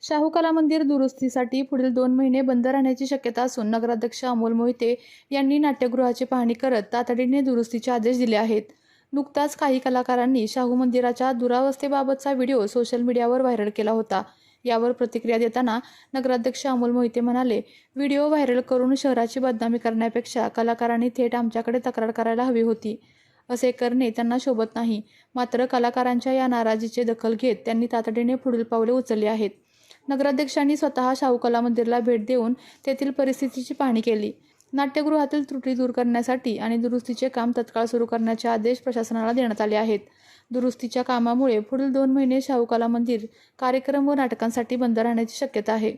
शाहू कला मंदिर दुरुस्तीसाठी पुढील 2 महिने बंद राहण्याची शक्यता असून नगराध्यक्ष अमोल मोहिते यांनी नाट्यगृहाची पाहणी करत तातडीने दुरुस्तीचे आदेश दिले आहेत. नुकताच काही कलाकारांनी शाहू मंदिराच्या दुरावस्थेबाबतचा व्हिडिओ सोशल मीडियावर व्हायरल केला होता. यावर प्रतिक्रिया देताना नगराध्यक्ष अमोल मोहिते म्हणाले, व्हिडिओ व्हायरल करून शहराची बदनामी करण्यापेक्षा कलाकारांनी थेट आमच्याकडे तक्रार करायला हवी होती. असे करणे त्यांना शोभत नाही. मात्र कलाकारांच्या या नाराजीची दखल घेत त्यांनी तातडीने पुढील पावले उचलली आहेत. नगराध्यक्षांनी स्वतः शाहू कला मंदिरला भेट देऊन तेथील परिस्थितीची पाहणी केली. नाट्यगृहातील त्रुटी दूर करण्यासाठी आणि दुरुस्तीचे काम तत्काळ सुरू करण्याचे आदेश प्रशासनाला देण्यात आले आहेत. दुरुस्तीच्या कामामुळे पुढील 2 महिने शाहू कला मंदिर कार्यक्रम व नाटकांसाठी बंद राहण्याची शक्यता आहे.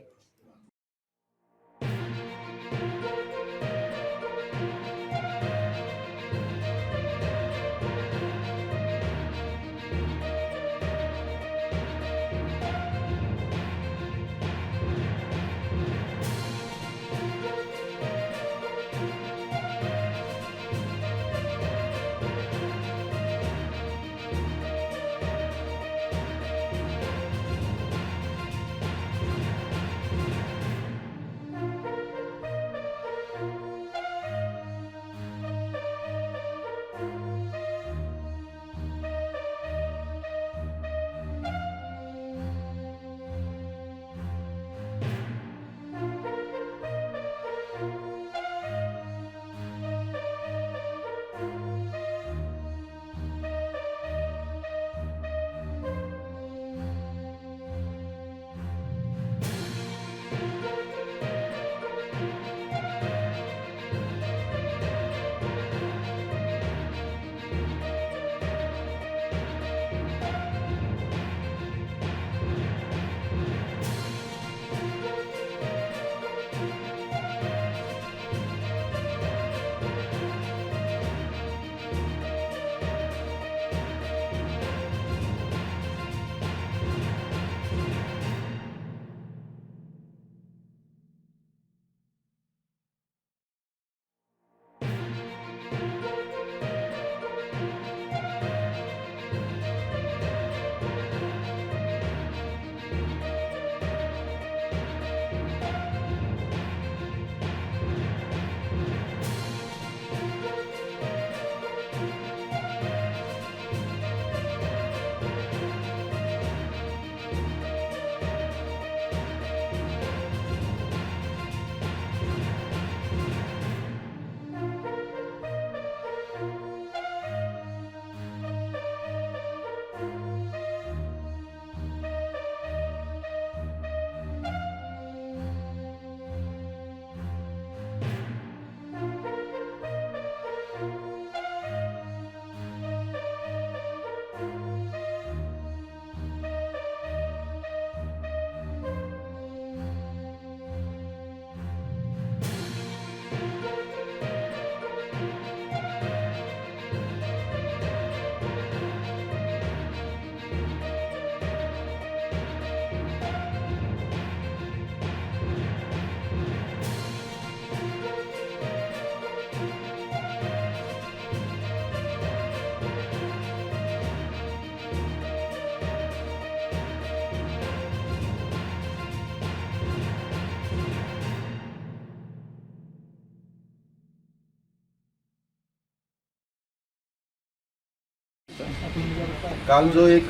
काल जो एक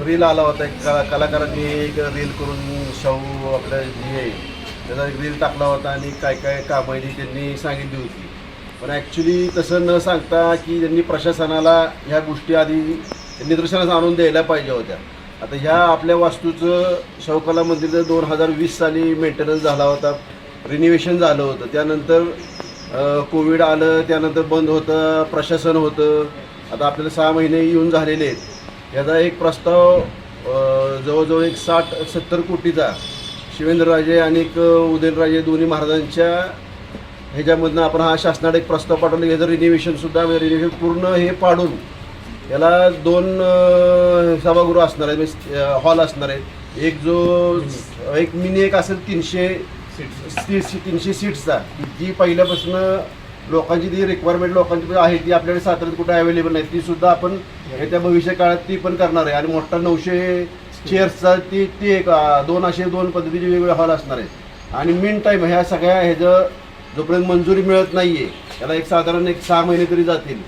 रील आला होता, एक कलाकारांनी एक रील करून शाहू आपल्या जी आहे त्याचा एक रील टाकला होता आणि काय काय कामं त्यांनी सांगितली होती. पण ॲक्च्युली तसं न सांगता की त्यांनी प्रशासनाला ह्या गोष्टी आधी निदर्शनास आणून द्यायला पाहिजे होत्या. आता ह्या आपल्या वास्तूचं शाहू कला मंदिरचं 2020 साली मेंटेनन्स झाला होता, रिनोव्हेशन झालं होतं. त्यानंतर कोविड आलं, त्यानंतर बंद होतं, प्रशासन होतं. आता आपल्याला 6 महिने येऊन झालेले आहेत. याचा एक प्रस्ताव जवळजवळ एक 60-70 कोटीचा शिवेंद्रराजे आणि उदयनराजे दोन्ही महाराजांच्या ह्याच्यामधनं आपण हा शासनाला एक प्रस्ताव पाठवला. याचं रिनोव्हेशनसुद्धा रिनोव्हेशन पूर्ण हे पाडून याला 2 सभागृह असणार आहेत, हॉल असणार आहेत. एक मिनी एक असेल 300 सीट्सचा, जी पहिल्यापासून लोकांची जी रिक्वायरमेंट लोकांची आहे ती आपल्याकडे साताऱ्यात कुठे अवेलेबल नाही, ती सुद्धा आपण येत्या भविष्य काळात ती पण करणार आहे. आणि मोठा 900 चेअर्सचा ती एक दोन पद्धतीचे वेगवेगळे हॉल असणार आहेत. आणि मीन टाईम ह्या सगळ्या ह्याचं जोपर्यंत मंजुरी मिळत नाहीये, त्याला साधारण 6 महिने तरी जातील.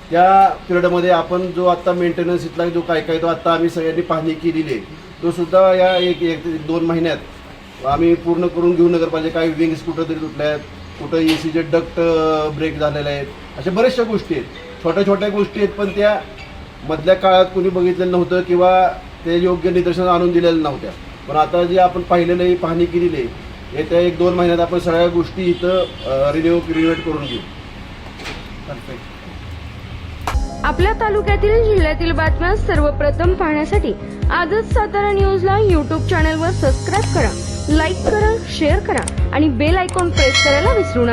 त्या पिरियडमध्ये आपण जो आता मेंटेनन्स इथला जो काय तो आता आम्ही सगळ्यांनी पाहणी केलेली आहे, तो सुद्धा या एक 2 महिन्यात आम्ही पूर्ण करून घेऊ. नगरपालिका काही विंग्स कुठं तरी तुटल्या आहेत, कुठं एसीचे डक्ट ब्रेक झालेले आहेत, अशा बऱ्याचशा गोष्टी आहेत, छोट्या छोट्या गोष्टी आहेत. पण त्या मधल्या काळात कोणी बघितलेलं नव्हतं किंवा ते योग्य निदर्शन आणून दिलेल्या नव्हत्या. पण आता जे आपण पाहिलेलं आहे, पाहणी केलेली आहे, येत्या 1-2 महिन्यात आपण सगळ्या गोष्टी इथं रिनोव्हेट करून घेऊ. आपल्या तालुक्यातील जिल्ह्यातील बातम्या सर्वप्रथम पाहण्यासाठी आजच सातारा न्यूजला YouTube चॅनलवर सबस्क्राईब करा, लाईक करा, शेअर करा आणि बेल आयकॉन प्रेस करायला विसरू नका.